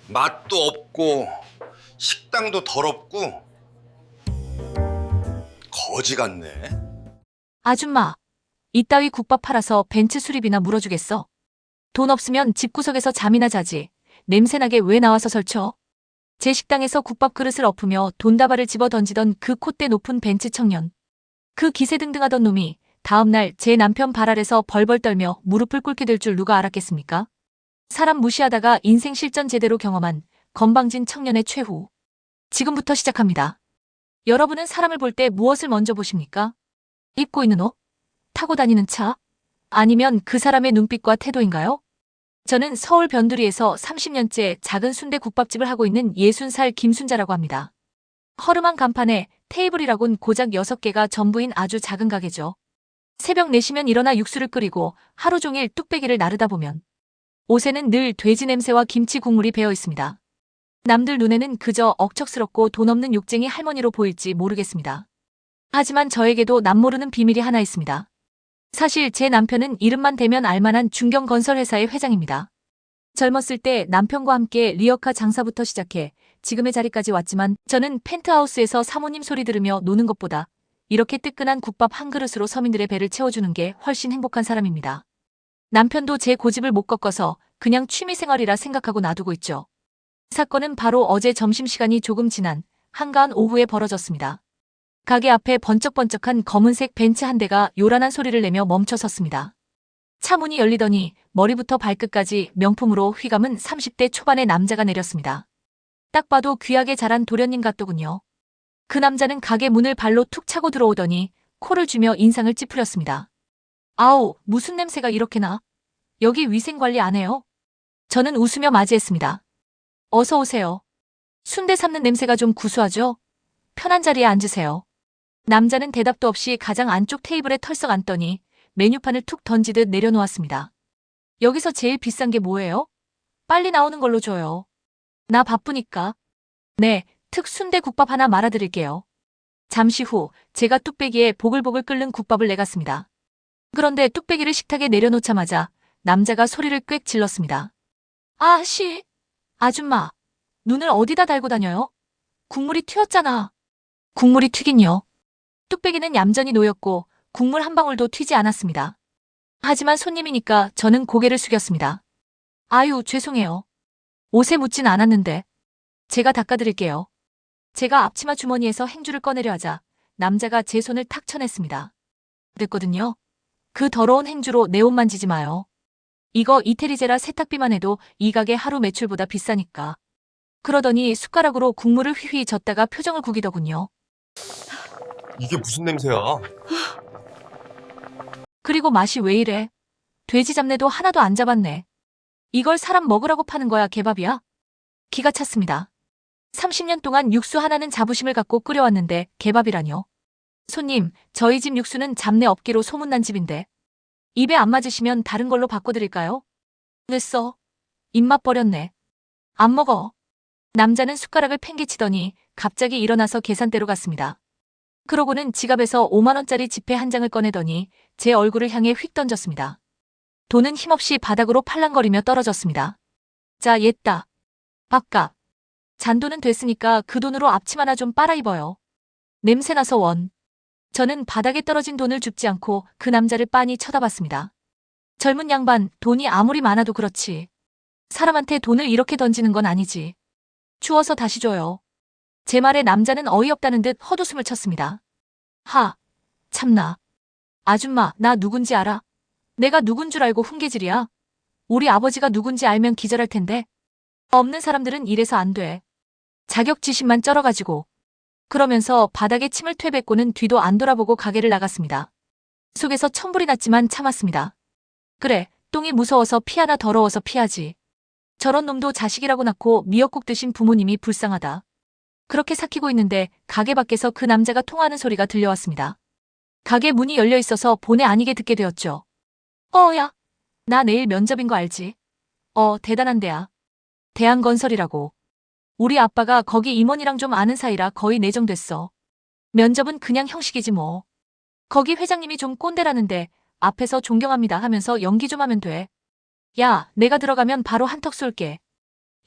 맛도 없고 식당도 더럽고 거지 같네. 아줌마, 이따위 국밥 팔아서 벤츠 수리비나 물어주겠어? 돈 없으면 집구석에서 잠이나 자지. 냄새나게 왜 나와서 설쳐? 제 식당에서 국밥 그릇을 엎으며 돈다발을 집어 던지던 그 콧대 높은 벤츠 청년. 그 기세등등하던 놈이 다음날 제 남편 발 아래서 벌벌 떨며 무릎을 꿇게 될 줄 누가 알았겠습니까? 사람 무시하다가 인생 실전 제대로 경험한 건방진 청년의 최후. 지금부터 시작합니다. 여러분은 사람을 볼 때 무엇을 먼저 보십니까? 입고 있는 옷? 타고 다니는 차? 아니면 그 사람의 눈빛과 태도인가요? 저는 서울 변두리에서 30년째 작은 순대 국밥집을 하고 있는 60살 김순자라고 합니다. 허름한 간판에 테이블이라곤 고작 6개가 전부인 아주 작은 가게죠. 새벽 4시면 일어나 육수를 끓이고 하루 종일 뚝배기를 나르다 보면 옷에는 늘 돼지 냄새와 김치 국물이 배어 있습니다. 남들 눈에는 그저 억척스럽고 돈 없는 욕쟁이 할머니로 보일지 모르겠습니다. 하지만 저에게도 남모르는 비밀이 하나 있습니다. 사실 제 남편은 이름만 대면 알만한 중견건설회사의 회장입니다. 젊었을 때 남편과 함께 리어카 장사부터 시작해 지금의 자리까지 왔지만 저는 펜트하우스에서 사모님 소리 들으며 노는 것보다 이렇게 뜨끈한 국밥 한 그릇으로 서민들의 배를 채워주는 게 훨씬 행복한 사람입니다. 남편도 제 고집을 못 꺾어서 그냥 취미생활이라 생각하고 놔두고 있죠. 사건은 바로 어제 점심시간이 조금 지난 한가한 오후에 벌어졌습니다. 가게 앞에 번쩍번쩍한 검은색 벤츠 한 대가 요란한 소리를 내며 멈춰 섰습니다. 차 문이 열리더니 머리부터 발끝까지 명품으로 휘감은 30대 초반의 남자가 내렸습니다. 딱 봐도 귀하게 자란 도련님 같더군요. 그 남자는 가게 문을 발로 툭 차고 들어오더니 코를 쥐며 인상을 찌푸렸습니다. 아우, 무슨 냄새가 이렇게 나? 여기 위생관리 안 해요? 저는 웃으며 맞이했습니다. 어서 오세요. 순대 삶는 냄새가 좀 구수하죠? 편한 자리에 앉으세요. 남자는 대답도 없이 가장 안쪽 테이블에 털썩 앉더니 메뉴판을 툭 던지듯 내려놓았습니다. 여기서 제일 비싼 게 뭐예요? 빨리 나오는 걸로 줘요. 나 바쁘니까. 네, 특 순대국밥 하나 말아드릴게요. 잠시 후 제가 뚝배기에 보글보글 끓는 국밥을 내갔습니다. 그런데 뚝배기를 식탁에 내려놓자마자 남자가 소리를 꽥 질렀습니다. 아씨, 아줌마, 눈을 어디다 달고 다녀요? 국물이 튀었잖아. 국물이 튀긴요. 뚝배기는 얌전히 놓였고 국물 한 방울도 튀지 않았습니다. 하지만 손님이니까 저는 고개를 숙였습니다. 아유, 죄송해요. 옷에 묻진 않았는데. 제가 닦아드릴게요. 제가 앞치마 주머니에서 행주를 꺼내려 하자 남자가 제 손을 탁 쳐냈습니다. 그랬거든요. 그 더러운 행주로 내 옷 만지지 마요. 이거 이태리제라 세탁비만 해도 이 가게 하루 매출보다 비싸니까. 그러더니 숟가락으로 국물을 휘휘 젓다가 표정을 구기더군요. 이게 무슨 냄새야? 그리고 맛이 왜 이래? 돼지 잡내도 하나도 안 잡았네. 이걸 사람 먹으라고 파는 거야, 개밥이야? 기가 찼습니다. 30년 동안 육수 하나는 자부심을 갖고 끓여왔는데 개밥이라뇨. 손님, 저희 집 육수는 잡내 없기로 소문난 집인데. 입에 안 맞으시면 다른 걸로 바꿔드릴까요? 됐어. 입맛 버렸네. 안 먹어. 남자는 숟가락을 팽개치더니 갑자기 일어나서 계산대로 갔습니다. 그러고는 지갑에서 5만 원짜리 지폐 한 장을 꺼내더니 제 얼굴을 향해 휙 던졌습니다. 돈은 힘없이 바닥으로 팔랑거리며 떨어졌습니다. 자, 옛다. 밥값. 잔돈은 됐으니까 그 돈으로 앞치마나 좀 빨아입어요. 냄새나서 원. 저는 바닥에 떨어진 돈을 줍지 않고 그 남자를 빤히 쳐다봤습니다. 젊은 양반, 돈이 아무리 많아도 그렇지. 사람한테 돈을 이렇게 던지는 건 아니지. 주워서 다시 줘요. 제 말에 남자는 어이없다는 듯 헛웃음을 쳤습니다. 하, 참나. 아줌마, 나 누군지 알아? 내가 누군 줄 알고 훈계질이야? 우리 아버지가 누군지 알면 기절할 텐데. 없는 사람들은 이래서 안 돼. 자격지심만 쩔어가지고. 그러면서 바닥에 침을 퇴뱉고는 뒤도 안 돌아보고 가게를 나갔습니다. 속에서 천불이 났지만 참았습니다. 그래, 똥이 무서워서 피하나 더러워서 피하지. 저런 놈도 자식이라고 낳고 미역국 드신 부모님이 불쌍하다. 그렇게 삭히고 있는데 가게 밖에서 그 남자가 통화하는 소리가 들려왔습니다. 가게 문이 열려 있어서 본의 아니게 듣게 되었죠. 야, 나 내일 면접인 거 알지? 대단한 데야. 대한건설이라고. 우리 아빠가 거기 임원이랑 좀 아는 사이라 거의 내정됐어. 면접은 그냥 형식이지 뭐. 거기 회장님이 좀 꼰대라는데 앞에서 존경합니다 하면서 연기 좀 하면 돼. 야, 내가 들어가면 바로 한턱 쏠게.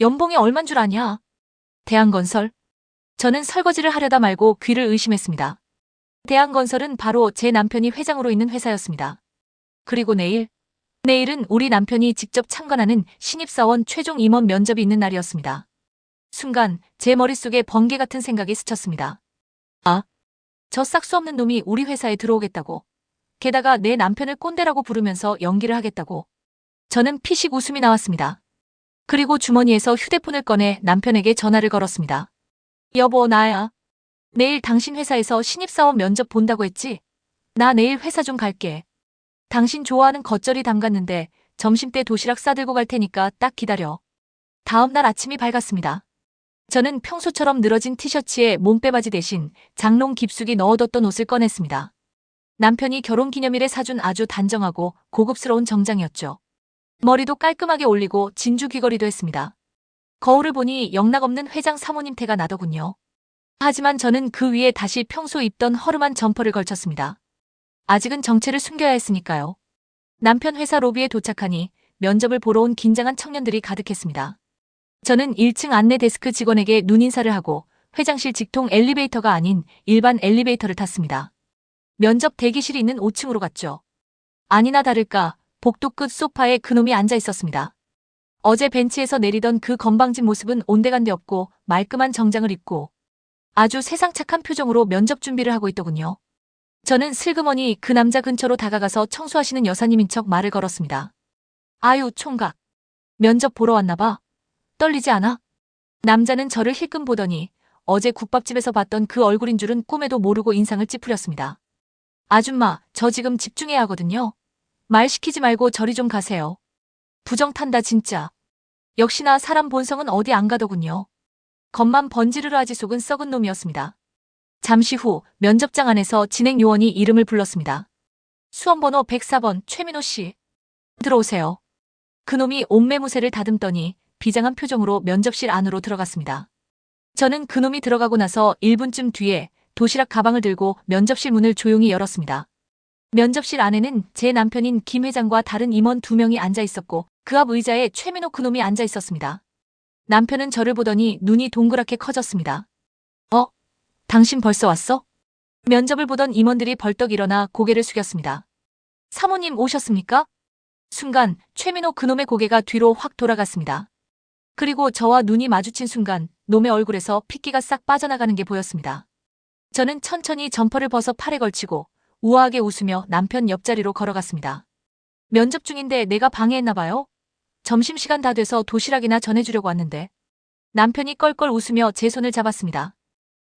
연봉이 얼만 줄 아냐? 대한건설? 저는 설거지를 하려다 말고 귀를 의심했습니다. 대한건설은 바로 제 남편이 회장으로 있는 회사였습니다. 그리고 내일은 우리 남편이 직접 참관하는 신입사원 최종 임원 면접이 있는 날이었습니다. 순간 제 머릿속에 번개 같은 생각이 스쳤습니다. 아, 저 싹수 없는 놈이 우리 회사에 들어오겠다고. 게다가 내 남편을 꼰대라고 부르면서 연기를 하겠다고. 저는 피식 웃음이 나왔습니다. 그리고 주머니에서 휴대폰을 꺼내 남편에게 전화를 걸었습니다. 여보, 나야. 내일 당신 회사에서 신입사원 면접 본다고 했지? 나 내일 회사 좀 갈게. 당신 좋아하는 겉절이 담갔는데 점심때 도시락 싸들고 갈 테니까 딱 기다려. 다음 날 아침이 밝았습니다. 저는 평소처럼 늘어진 티셔츠에 몸빼바지 대신 장롱 깊숙이 넣어뒀던 옷을 꺼냈습니다. 남편이 결혼기념일에 사준 아주 단정하고 고급스러운 정장이었죠. 머리도 깔끔하게 올리고 진주 귀걸이도 했습니다. 거울을 보니 영락없는 회장 사모님 태가 나더군요. 하지만 저는 그 위에 다시 평소 입던 허름한 점퍼를 걸쳤습니다. 아직은 정체를 숨겨야 했으니까요. 남편 회사 로비에 도착하니 면접을 보러 온 긴장한 청년들이 가득했습니다. 저는 1층 안내 데스크 직원에게 눈인사를 하고 회장실 직통 엘리베이터가 아닌 일반 엘리베이터를 탔습니다. 면접 대기실이 있는 5층으로 갔죠. 아니나 다를까 복도 끝 소파에 그놈이 앉아 있었습니다. 어제 벤치에서 내리던 그 건방진 모습은 온데간데 없고 말끔한 정장을 입고 아주 세상 착한 표정으로 면접 준비를 하고 있더군요. 저는 슬그머니 그 남자 근처로 다가가서 청소하시는 여사님인 척 말을 걸었습니다. 아유, 총각. 면접 보러 왔나 봐. 떨리지 않아? 남자는 저를 힐끔 보더니 어제 국밥집에서 봤던 그 얼굴인 줄은 꿈에도 모르고 인상을 찌푸렸습니다. 아줌마, 저 지금 집중해야 하거든요. 말 시키지 말고 저리 좀 가세요. 부정 탄다 진짜. 역시나 사람 본성은 어디 안 가더군요. 겉만 번지르르 하지 속은 썩은 놈이었습니다. 잠시 후 면접장 안에서 진행 요원이 이름을 불렀습니다. 수험번호 104번 최민호 씨. 들어오세요. 그놈이 옷매무새를 다듬더니 비장한 표정으로 면접실 안으로 들어갔습니다. 저는 그놈이 들어가고 나서 1분쯤 뒤에 도시락 가방을 들고 면접실 문을 조용히 열었습니다. 면접실 안에는 제 남편인 김 회장과 다른 임원 2명이 앉아 있었고 그 앞 의자에 최민호 그놈이 앉아 있었습니다. 남편은 저를 보더니 눈이 동그랗게 커졌습니다. 당신 벌써 왔어? 면접을 보던 임원들이 벌떡 일어나 고개를 숙였습니다. 사모님 오셨습니까? 순간 최민호 그놈의 고개가 뒤로 확 돌아갔습니다. 그리고 저와 눈이 마주친 순간 놈의 얼굴에서 핏기가 싹 빠져나가는 게 보였습니다. 저는 천천히 점퍼를 벗어 팔에 걸치고 우아하게 웃으며 남편 옆자리로 걸어갔습니다. 면접 중인데 내가 방해했나 봐요? 점심시간 다 돼서 도시락이나 전해주려고 왔는데. 남편이 껄껄 웃으며 제 손을 잡았습니다.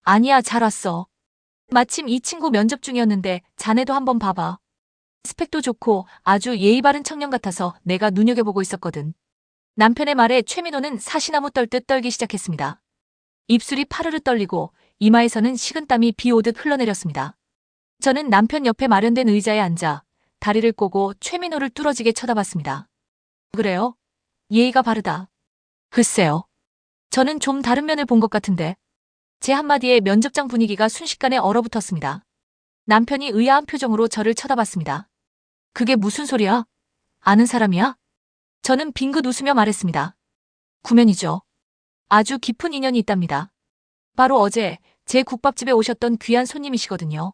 아니야, 잘 왔어. 마침 이 친구 면접 중이었는데 자네도 한번 봐봐. 스펙도 좋고 아주 예의 바른 청년 같아서 내가 눈여겨보고 있었거든. 남편의 말에 최민호는 사시나무 떨듯 떨기 시작했습니다. 입술이 파르르 떨리고 이마에서는 식은땀이 비 오듯 흘러내렸습니다. 저는 남편 옆에 마련된 의자에 앉아 다리를 꼬고 최민호를 뚫어지게 쳐다봤습니다. 그래요? 예의가 바르다. 글쎄요. 저는 좀 다른 면을 본 것 같은데. 제 한마디에 면접장 분위기가 순식간에 얼어붙었습니다. 남편이 의아한 표정으로 저를 쳐다봤습니다. 그게 무슨 소리야? 아는 사람이야? 저는 빙긋 웃으며 말했습니다. 구면이죠. 아주 깊은 인연이 있답니다. 바로 어제 제 국밥집에 오셨던 귀한 손님이시거든요.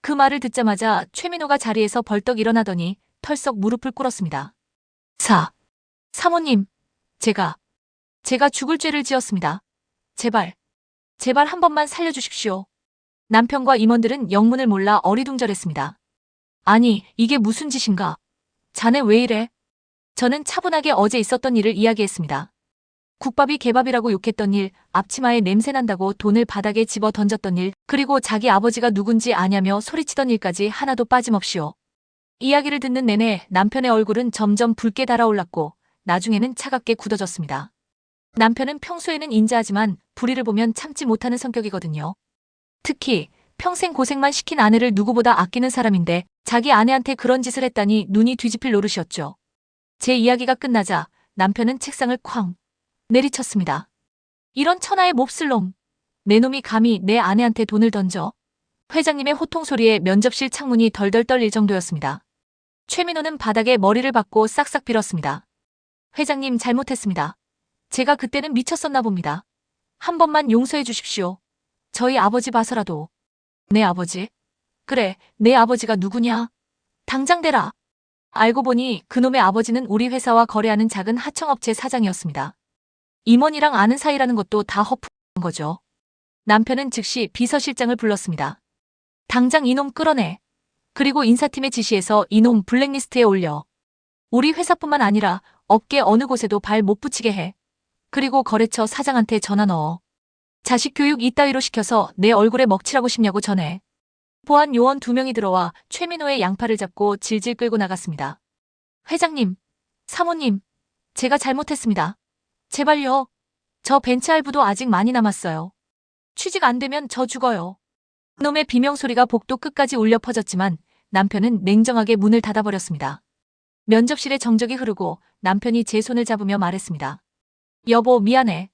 그 말을 듣자마자 최민호가 자리에서 벌떡 일어나더니 털썩 무릎을 꿇었습니다. 사모님, 제가 죽을 죄를 지었습니다. 제발 한 번만 살려주십시오. 남편과 임원들은 영문을 몰라 어리둥절했습니다. 아니, 이게 무슨 짓인가? 자네 왜 이래? 저는 차분하게 어제 있었던 일을 이야기했습니다. 국밥이 개밥이라고 욕했던 일, 앞치마에 냄새 난다고 돈을 바닥에 집어 던졌던 일, 그리고 자기 아버지가 누군지 아냐며 소리치던 일까지 하나도 빠짐없이요. 이야기를 듣는 내내 남편의 얼굴은 점점 붉게 달아올랐고 나중에는 차갑게 굳어졌습니다. 남편은 평소에는 인자하지만 불의를 보면 참지 못하는 성격이거든요. 특히 평생 고생만 시킨 아내를 누구보다 아끼는 사람인데 자기 아내한테 그런 짓을 했다니 눈이 뒤집힐 노릇이었죠. 제 이야기가 끝나자 남편은 책상을 쾅 내리쳤습니다. 이런 천하의 몹쓸 놈. 내 놈이 감히 내 아내한테 돈을 던져. 회장님의 호통 소리에 면접실 창문이 덜덜 떨릴 정도였습니다. 최민호는 바닥에 머리를 박고 싹싹 빌었습니다. 회장님 잘못했습니다. 제가 그때는 미쳤었나 봅니다. 한 번만 용서해 주십시오. 저희 아버지 봐서라도. 내 아버지? 그래, 내 아버지가 누구냐? 당장 대라. 알고 보니 그놈의 아버지는 우리 회사와 거래하는 작은 하청업체 사장이었습니다. 임원이랑 아는 사이라는 것도 다 허풍인 거죠. 남편은 즉시 비서실장을 불렀습니다. 당장 이놈 끌어내. 그리고 인사팀에 지시해서 이놈 블랙리스트에 올려. 우리 회사뿐만 아니라 업계 어느 곳에도 발 못 붙이게 해. 그리고 거래처 사장한테 전화 넣어. 자식 교육 이따위로 시켜서 내 얼굴에 먹칠하고 싶냐고 전해. 보안 요원 2명이 들어와 최민호의 양팔을 잡고 질질 끌고 나갔습니다. 회장님, 사모님, 제가 잘못했습니다. 제발요. 저 벤츠 할부도 아직 많이 남았어요. 취직 안 되면 저 죽어요. 놈의 비명소리가 복도 끝까지 울려 퍼졌지만 남편은 냉정하게 문을 닫아버렸습니다. 면접실에 정적이 흐르고 남편이 제 손을 잡으며 말했습니다. 여보, 미안해.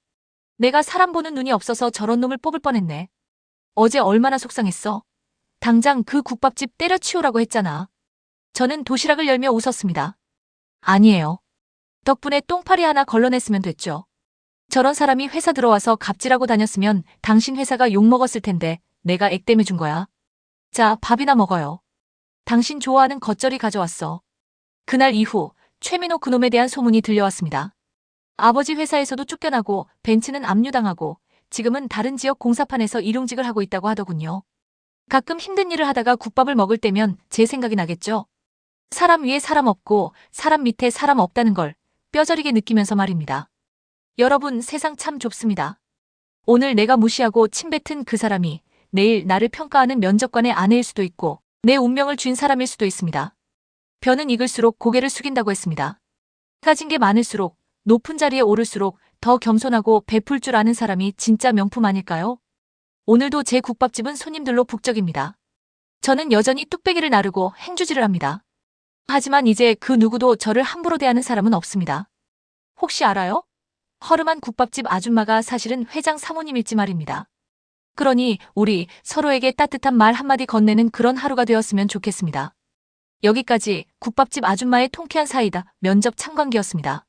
내가 사람 보는 눈이 없어서 저런 놈을 뽑을 뻔했네. 어제 얼마나 속상했어. 당장 그 국밥집 때려치우라고 했잖아. 저는 도시락을 열며 웃었습니다. 아니에요. 덕분에 똥파리 하나 걸러냈으면 됐죠. 저런 사람이 회사 들어와서 갑질하고 다녔으면 당신 회사가 욕먹었을 텐데 내가 액땜해준 거야. 자, 밥이나 먹어요. 당신 좋아하는 겉절이 가져왔어. 그날 이후 최민호 그놈에 대한 소문이 들려왔습니다. 아버지 회사에서도 쫓겨나고 벤츠는 압류당하고 지금은 다른 지역 공사판에서 일용직을 하고 있다고 하더군요. 가끔 힘든 일을 하다가 국밥을 먹을 때면 제 생각이 나겠죠. 사람 위에 사람 없고 사람 밑에 사람 없다는 걸 뼈저리게 느끼면서 말입니다. 여러분, 세상 참 좁습니다. 오늘 내가 무시하고 침뱉은 그 사람이 내일 나를 평가하는 면접관의 아내일 수도 있고 내 운명을 쥔 사람일 수도 있습니다. 벼는 익을수록 고개를 숙인다고 했습니다. 가진 게 많을수록 높은 자리에 오를수록 더 겸손하고 베풀 줄 아는 사람이 진짜 명품 아닐까요? 오늘도 제 국밥집은 손님들로 북적입니다. 저는 여전히 뚝배기를 나르고 행주질을 합니다. 하지만 이제 그 누구도 저를 함부로 대하는 사람은 없습니다. 혹시 알아요? 허름한 국밥집 아줌마가 사실은 회장 사모님일지 말입니다. 그러니 우리 서로에게 따뜻한 말 한마디 건네는 그런 하루가 되었으면 좋겠습니다. 여기까지 국밥집 아줌마의 통쾌한 사이다 면접 참관기였습니다.